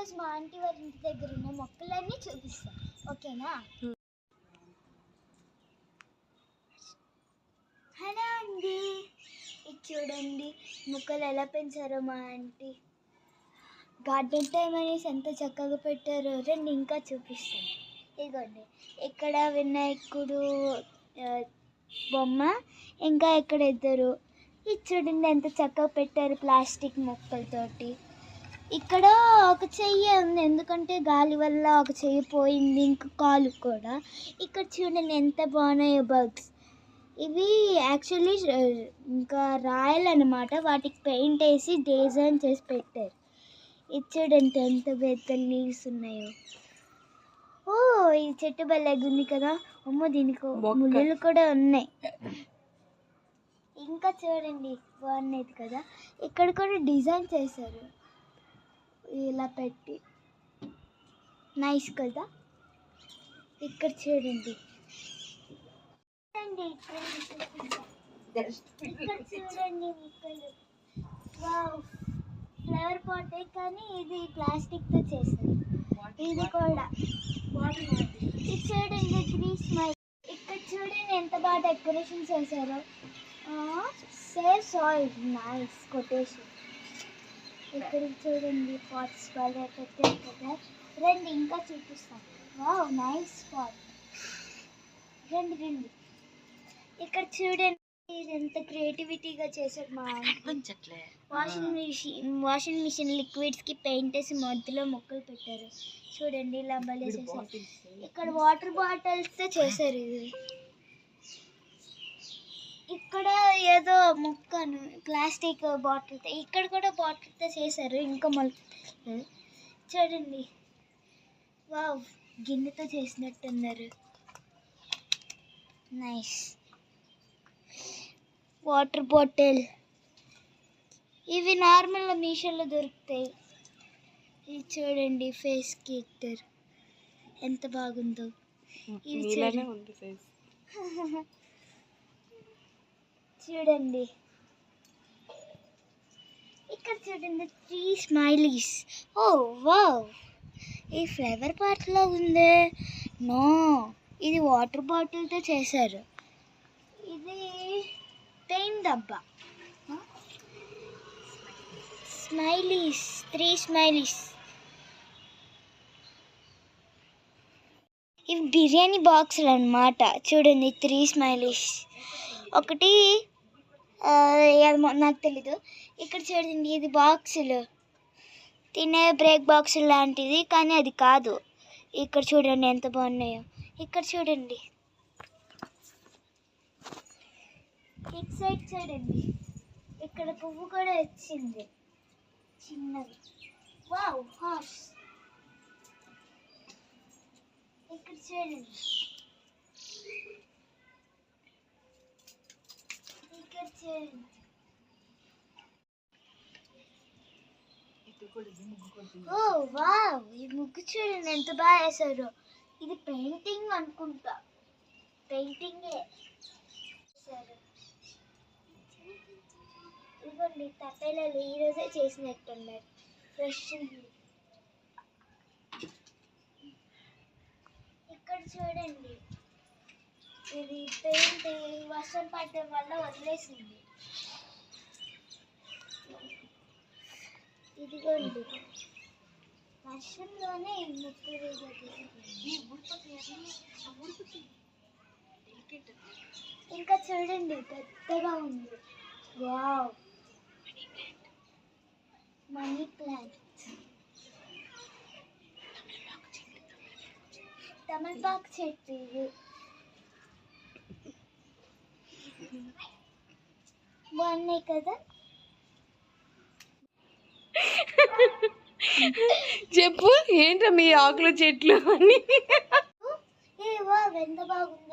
ఈరోజు మా ఆంటీ వారి ఇంటి దగ్గర ఉన్న మొక్కలన్నీ చూపిస్తాం, ఓకేనా? హలో అండి, ఇది చూడండి మొక్కలు ఎలా పెంచారో మా ఆంటీ. గార్డెన్ టైం అనేసి ఎంత చక్కగా పెట్టారో. రండి ఇంకా చూపిస్తాను. ఇదిగోండి, ఇక్కడ వినాయకుడు బొమ్మ, ఇంకా ఇక్కడ ఇద్దరు. ఇది చూడండి ఎంత చక్కగా పెట్టారు ప్లాస్టిక్ మొక్కలతోటి. ఇక్కడ ఒక చెయ్యి ఉంది, ఎందుకంటే గాలి వల్ల ఒక చెయ్యి పోయింది, ఇంకా కాలు కూడా. ఇక్కడ చూడండి ఎంత బాగున్నాయో బర్డ్స్. ఇవి యాక్చువల్లీ ఇంకా రాయాలన్నమాట, వాటికి పెయింట్ వేసి డిజైన్ చేసి పెట్టారు. ఇది చూడండి ఎంత పెద్ద లీవ్స్ ఉన్నాయో. ఓ, ఈ చెట్టు బెల్లగుంది కదా. అమ్మో, దీనికి ముళ్ళు కూడా ఉన్నాయి. ఇంకా చూడండి బాగున్నది కదా. ఇక్కడ కూడా డిజైన్ చేశారు ఇలా పెట్టి, నైస్ కదా. ఇక్కడ చూడండి, ఇక్కడ చూడండి మొక్కలు. వావ్, ఫ్లవర్ పాటే కానీ ఇది ప్లాస్టిక్తో చేశారు. ఇది కూడా ఇది చూడండి 3 స్మైల్. ఇక్కడ చూడండి ఎంత బాగా డెకరేషన్ చేశారో. Save soil, nice quotation. ఇక్కడ చూడండి పాట్స్ బాగా పెట్టారు కదా. రండి ఇంకా చూపిస్తాను. Wow, nice pot. రండి రండి. ఇక్కడ చూడండి ఇది ఎంత క్రియేటివిటీగా చేశారు మా వాషింగ్ మిషన్ లిక్విడ్స్కి పెయింట్ వేసి మధ్యలో మొక్కలు పెట్టారు. చూడండి ఇలా భలే చేశారు. ఇక్కడ వాటర్ బాటిల్స్తో చేశారు. ఇది ఇక్కడ ఏదో మొక్కను ప్లాస్టిక్ బాటిల్తో, ఇక్కడ కూడా బాటిల్తో చేశారు. ఇంకా మొక్కలు చూడండి. వావ్, గిన్నెతో చేసినట్టున్నారు. నైస్. వాటర్ బాటిల్ ఇవి నార్మల్గా మీషోలో దొరుకుతాయి. ఇది చూడండి ఫేస్ కిట్టర్ ఎంత బాగుందో. ఇది చూడండి. ఇక్కడ చూడండి 3 స్మైలీస్. ఓ వావ్, ఈ ఫ్లవర్ పార్ట్లో ఉంది. నో, ఇది వాటర్ బాటిల్తో చేశారు. ఇది పెయింట్ డబ్బా. Smileys, 3 smileys. ఇవి బిర్యానీ బాక్సులు అన్నమాట. చూడండి 3 స్మైలీస్. ఒకటి నాకు తెలీదు. ఇక్కడ చూడండి ఇది బాక్సులు, తినే బ్రేక్ బాక్సులు లాంటిది, కానీ అది కాదు. ఇక్కడ చూడండి ఎంత బాగున్నాయో. ఇక్కడ చూడండి, ఇటు సైడ్ చూడండి, ఇక్కడ పువ్వు కూడా వచ్చింది చిన్నది. Wow, horse. ఇక్కడ చూడండి, ఇక్కడ చూడండి. ఓ వావ్, ఈ ముగ్గు చూడండి ఎంత బాగా వేశారు. ఇది పెయింటింగ్ అనుకుంటా, పెయింటింగే వేశారు. ఇదిగోండి తప్పేలాలు ఈరోజే చేసినట్టున్నారు, ఫ్రెష్. ఇక్కడ చూడండి, ఇది పెయింట్ వర్షం పడడం వల్ల వదిలేసింది. ఇదిగోండి వర్షంలోనే ముగ్గురు. ఇంకా చూడండి పెద్దగా ఉంది. Wow, money plant. తమలపాకు చెట్టు ఇది. బాగున్నాయి కదా. చెప్పు ఏంట్రా మీ ఆకుల చెట్లు అని. ఏ వావ్, ఎంత బాగుంది.